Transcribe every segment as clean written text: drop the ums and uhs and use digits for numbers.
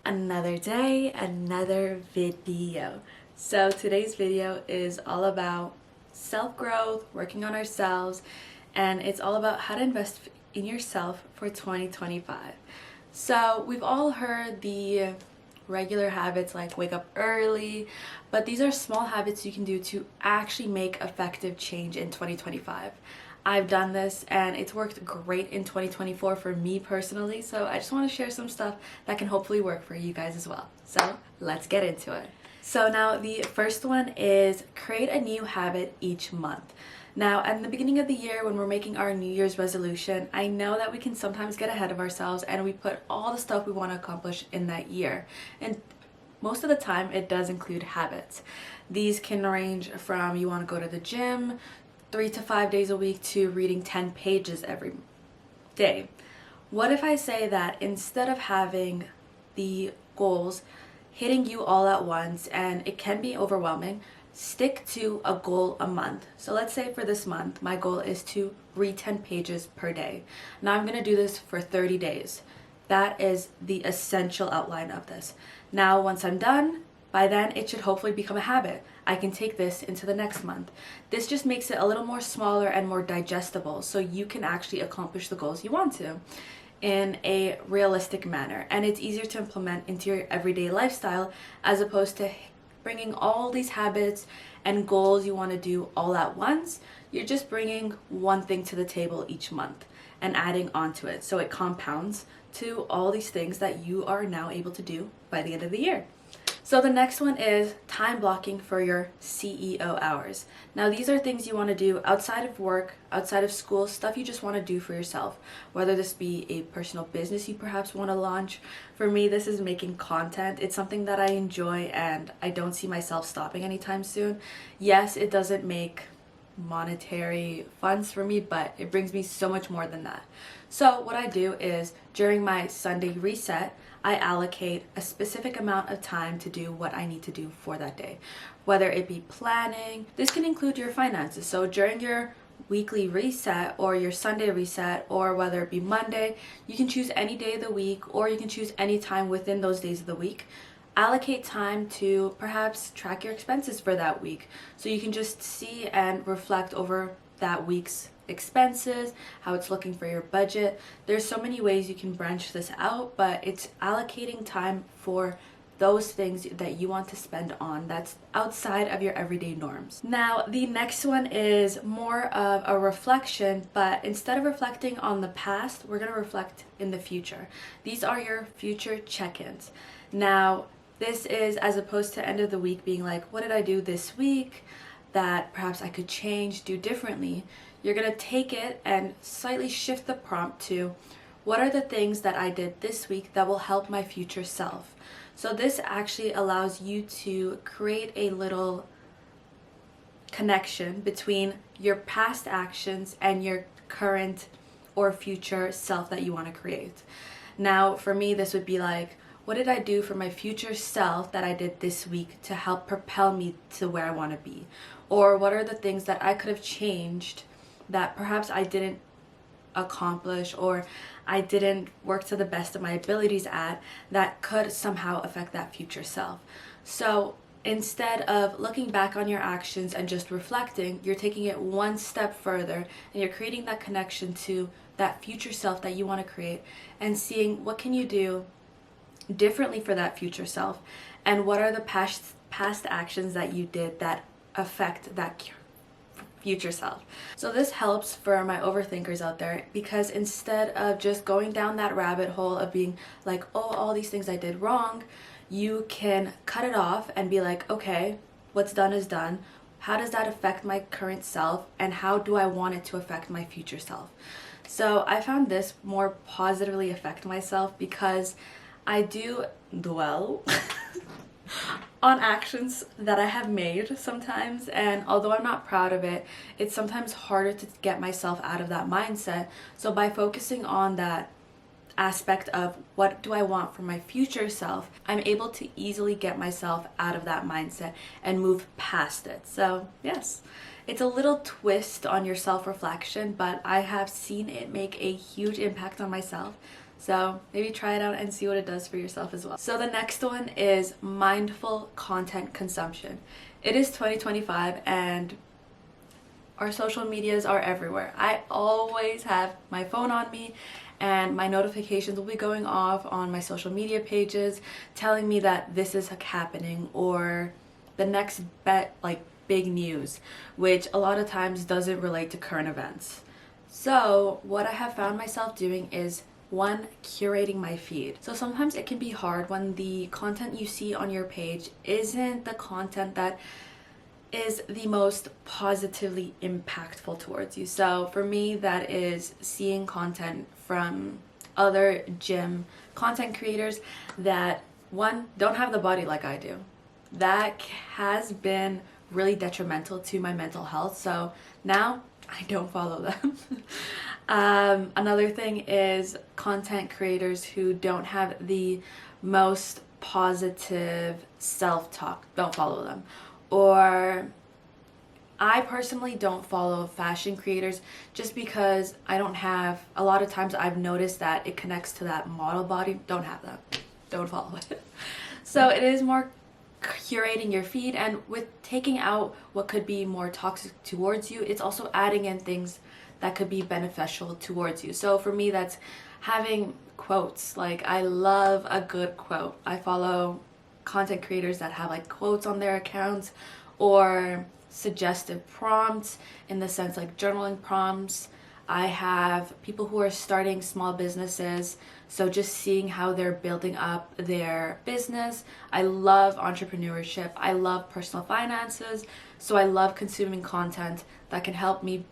Another day, another video. So today's video is all about self-growth, working on ourselves, and it's all about how to invest in yourself for 2025. So we've all heard the regular habits like wake up early, but these are small habits you can do to actually make effective change in 2025. I've done this and it's worked great in 2024 for me personally, so I just want to share some stuff that can hopefully work for you guys as well. So let's get into it. So now the first one is create a new habit each month. Now, at the beginning of the year, when we're making our New Year's resolution, I know that we can sometimes get ahead of ourselves and we put all the stuff we want to accomplish in that year. And most of the time, it does include habits. These can range from you want to go to the gym 3 to 5 days a week to reading 10 pages every day. What if I say that instead of having the goals hitting you all at once, and it can be overwhelming, stick to a goal a month. So let's say for this month, my goal is to read 10 pages per day. Now I'm going to do this for 30 days. That is the essential outline of this. Now, once I'm done, by then it should hopefully become a habit. I can take this into the next month. This just makes it a little more smaller and more digestible so you can actually accomplish the goals you want to in a realistic manner, and it's easier to implement into your everyday lifestyle as opposed to bringing all these habits and goals you want to do all at once. You're just bringing one thing to the table each month and adding onto it, so it compounds to all these things that you are now able to do by the end of the year. So the next one is time blocking for your CEO hours. Now these are things you want to do outside of work, outside of school, stuff you just want to do for yourself. Whether this be a personal business you perhaps want to launch. For me, this is making content. It's something that I enjoy and I don't see myself stopping anytime soon. Yes, it doesn't make monetary funds for me, but it brings me so much more than that. So what I do is during my Sunday reset, I allocate a specific amount of time to do what I need to do for that day, whether it be planning. This can include your finances. So during your weekly reset or your Sunday reset, or whether it be Monday, you can choose any day of the week, or you can choose any time within those days of the week. Allocate time to perhaps track your expenses for that week so you can just see and reflect over that week's expenses, how it's looking for your budget. There's so many ways you can branch this out, but it's allocating time for those things that you want to spend on that's outside of your everyday norms. Now, the next one is more of a reflection, but instead of reflecting on the past, we're going to reflect in the future. These are your future check-ins. Now, this is as opposed to end of the week being like, what did I do this week that perhaps I could change, do differently? You're going to take it and slightly shift the prompt to, what are the things that I did this week that will help my future self? So this actually allows you to create a little connection between your past actions and your current or future self that you want to create. Now, for me, this would be like, what did I do for my future self that I did this week to help propel me to where I want to be? Or what are the things that I could have changed that perhaps I didn't accomplish or I didn't work to the best of my abilities at that could somehow affect that future self? So instead of looking back on your actions and just reflecting, you're taking it one step further and you're creating that connection to that future self that you want to create and seeing what can you do differently for that future self, and what are the past actions that you did that affect that future self. So this helps for my overthinkers out there, because instead of just going down that rabbit hole of being like, oh, all these things I did wrong, you can cut it off and be like, okay, what's done is done. How does that affect my current self, and how do I want it to affect my future self? So I found this more positively affect myself because I do dwell on actions that I have made sometimes, and although I'm not proud of it, it's sometimes harder to get myself out of that mindset. So by focusing on that aspect of what do I want for my future self, I'm able to easily get myself out of that mindset and move past it. So yes, it's a little twist on your self-reflection, but I have seen it make a huge impact on myself. So maybe try it out and see what it does for yourself as well. So the next one is mindful content consumption. It is 2025 and our social medias are everywhere. I always have my phone on me and my notifications will be going off on my social media pages telling me that this is happening or the next big news, which a lot of times doesn't relate to current events. So what I have found myself doing is one, curating my feed. So sometimes it can be hard when the content you see on your page isn't the content that is the most positively impactful towards you. So for me, that is seeing content from other gym content creators that, one, don't have the body like I do. That has been really detrimental to my mental health. So now I don't follow them. Another thing is content creators who don't have the most positive self-talk. Don't follow them. Or I personally don't follow fashion creators just because I don't have, a lot of times I've noticed that it connects to that model body. Don't have that. Don't follow it. So it is more curating your feed, and with taking out what could be more toxic towards you, it's also adding in things that could be beneficial towards you. So for me, that's having quotes. Like, I love a good quote. I follow content creators that have like quotes on their accounts or suggestive prompts, in the sense like journaling prompts. I have people who are starting small businesses, so just seeing how they're building up their business. I love entrepreneurship. I love personal finances. So I love consuming content that can help me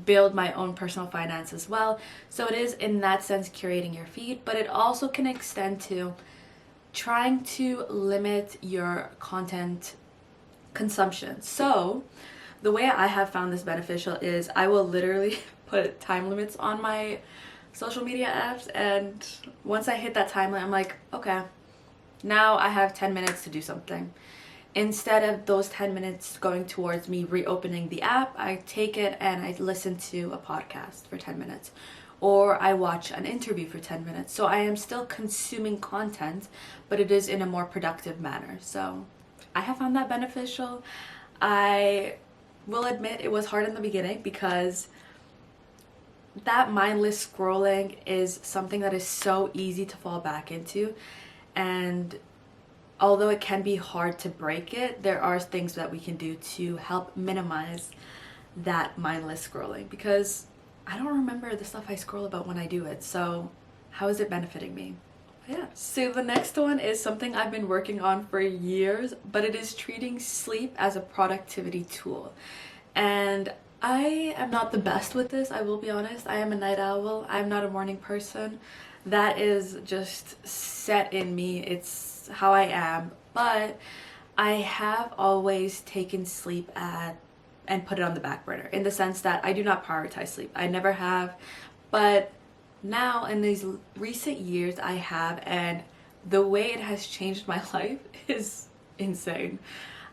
build my own personal finance as well. So it is, in that sense, curating your feed, but it also can extend to trying to limit your content consumption. So the way I have found this beneficial is I will literally put time limits on my social media apps, and once I hit that time limit, I'm like, okay, now I have 10 minutes to do something. Instead of those 10 minutes going towards me reopening the app, I take it and I listen to a podcast for 10 minutes, or I watch an interview for 10 minutes. So I am still consuming content, but it is in a more productive manner. So I have found that beneficial. I will admit it was hard in the beginning because that mindless scrolling is something that is so easy to fall back into, and although it can be hard to break it, there are things that we can do to help minimize that mindless scrolling, because I don't remember the stuff I scroll about when I do it. So how is it benefiting me? Yeah. So the next one is something I've been working on for years, but it is treating sleep as a productivity tool. And I am not the best with this, I will be honest. I am a night owl. I'm not a morning person. That is just set in me. It's how I am. But I have always taken sleep and put it on the back burner, in the sense that I do not prioritize sleep. I never have. But now in these recent years I have, and the way it has changed my life is insane.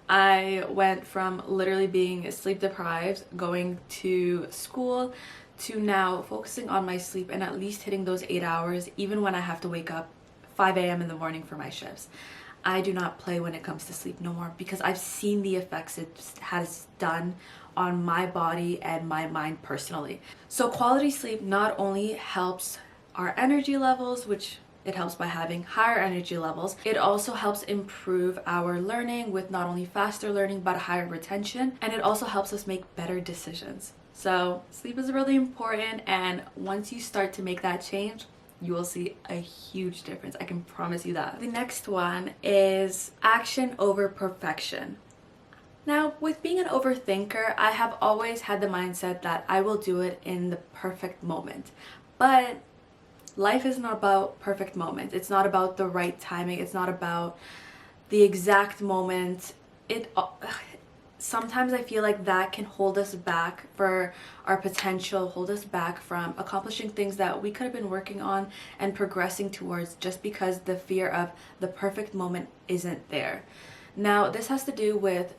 I went from literally being sleep deprived, going to school, to now focusing on my sleep and at least hitting those 8 hours, even when I have to wake up 5 a.m. in the morning for my shifts. I do not play when it comes to sleep no more, because I've seen the effects it has done on my body and my mind personally. So quality sleep not only helps our energy levels, which it helps by having higher energy levels, it also helps improve our learning with not only faster learning but higher retention, and it also helps us make better decisions. So sleep is really important, and once you start to make that change, you will see a huge difference. I can promise you that. The next one is action over perfection. Now, with being an overthinker, I have always had the mindset that I will do it in the perfect moment. But life isn't about perfect moments. It's not about the right timing. It's not about the exact moment. Sometimes I feel like that can hold us back for our potential, hold us back from accomplishing things that we could have been working on and progressing towards, just because the fear of the perfect moment isn't there. Now, this has to do with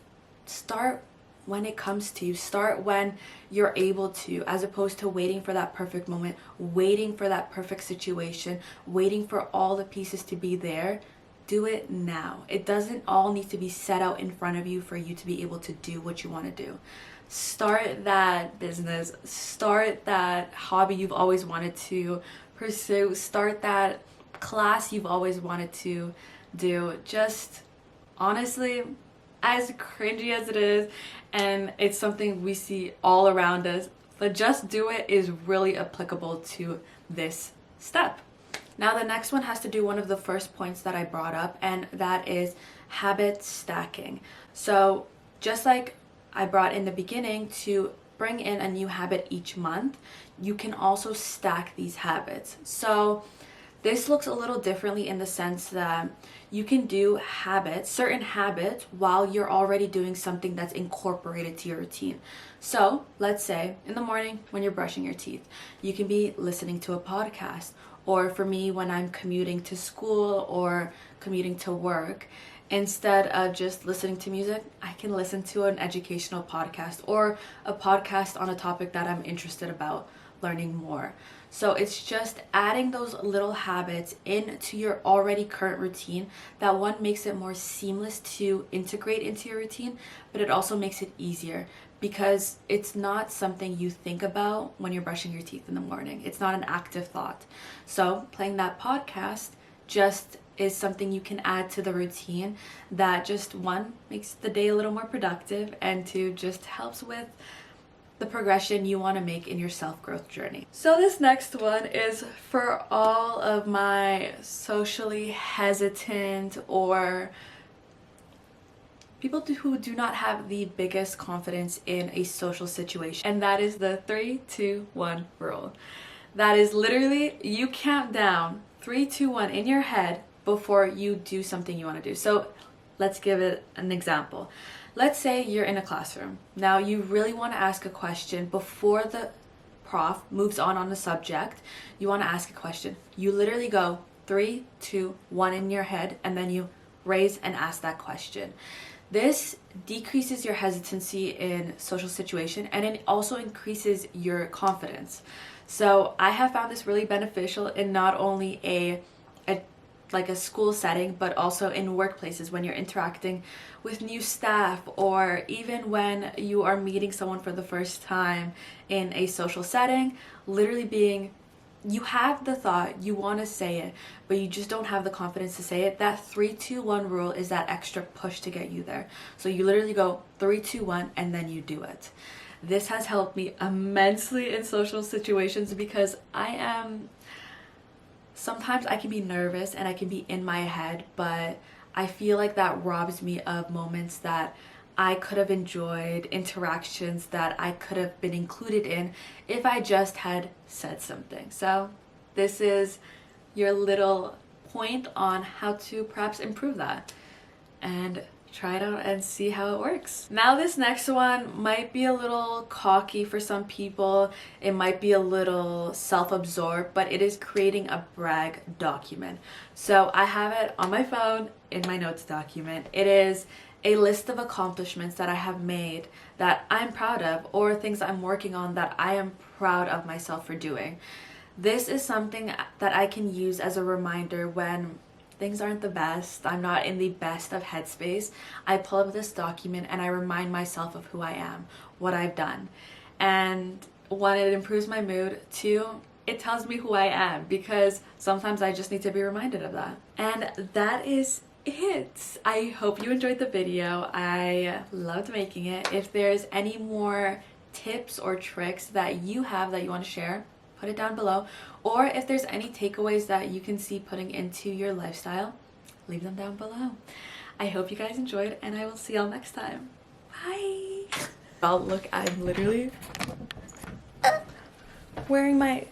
start when it comes to you. Start when you're able to, as opposed to waiting for that perfect moment, waiting for that perfect situation, waiting for all the pieces to be there. Do it now. It doesn't all need to be set out in front of you for you to be able to do what you want to do. Start that business, start that hobby you've always wanted to pursue, start that class you've always wanted to do. Just honestly, as cringy as it is, and it's something we see all around us, but just do it is really applicable to this step. Now the next one has to do one of the first points that I brought up, and that is habit stacking. So just like I brought in the beginning, to bring in a new habit each month, you can also stack these habits. So this looks a little differently in the sense that you can do habits, certain habits, while you're already doing something that's incorporated to your routine. So let's say in the morning when you're brushing your teeth, you can be listening to a podcast. Or for me, when I'm commuting to school or commuting to work, instead of just listening to music, I can listen to an educational podcast or a podcast on a topic that I'm interested about learning more. So it's just adding those little habits into your already current routine. That one makes it more seamless to integrate into your routine, but it also makes it easier because it's not something you think about when you're brushing your teeth in the morning. It's not an active thought. So playing that podcast just is something you can add to the routine that just, one, makes the day a little more productive, and two, just helps with the progression you want to make in your self-growth journey. So this next one is for all of my socially hesitant or people who do not have the biggest confidence in a social situation, and that is the 3, 2, 1 rule. That is literally, you count down 3, 2, 1 in your head before you do something you want to do. So let's give it an example. Let's say you're in a classroom. Now you really want to ask a question before the prof moves on the subject. You want to ask a question. You literally go 3, 2, 1 in your head, and then you raise and ask that question. This decreases your hesitancy in social situation, and it also increases your confidence. So I have found this really beneficial in not only a school setting, but also in workplaces when you're interacting with new staff, or even when you are meeting someone for the first time in a social setting. Literally you have the thought, you want to say it, but you just don't have the confidence to say it. That 3, 2, 1 rule is that extra push to get you there. So you literally go 3, 2, 1, and then you do it. This has helped me immensely in social situations because sometimes I can be nervous and I can be in my head, but I feel like that robs me of moments that I could have enjoyed, interactions that I could have been included in if I just had said something. So this is your little point on how to perhaps improve that, and try it out and see how it works. Now this next one might be a little cocky for some people. It might be a little self-absorbed, but it is creating a brag document. So I have it on my phone in my notes document. It is a list of accomplishments that I have made that I'm proud of, or things I'm working on that I am proud of myself for doing. This is something that I can use as a reminder when things aren't the best, I'm not in the best of headspace. I pull up this document and I remind myself of who I am, what I've done. And one, it improves my mood. Two, it tells me who I am, because sometimes I just need to be reminded of that. And that is it. I hope you enjoyed the video. I loved making it. If there's any more tips or tricks that you have that you want to share, put it down below. Or if there's any takeaways that you can see putting into your lifestyle, leave them down below. I hope you guys enjoyed, and I will see y'all next time. Bye. Oh, look, I'm literally wearing my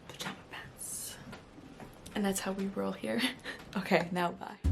pajama pants. And that's how we roll here. Okay, now bye.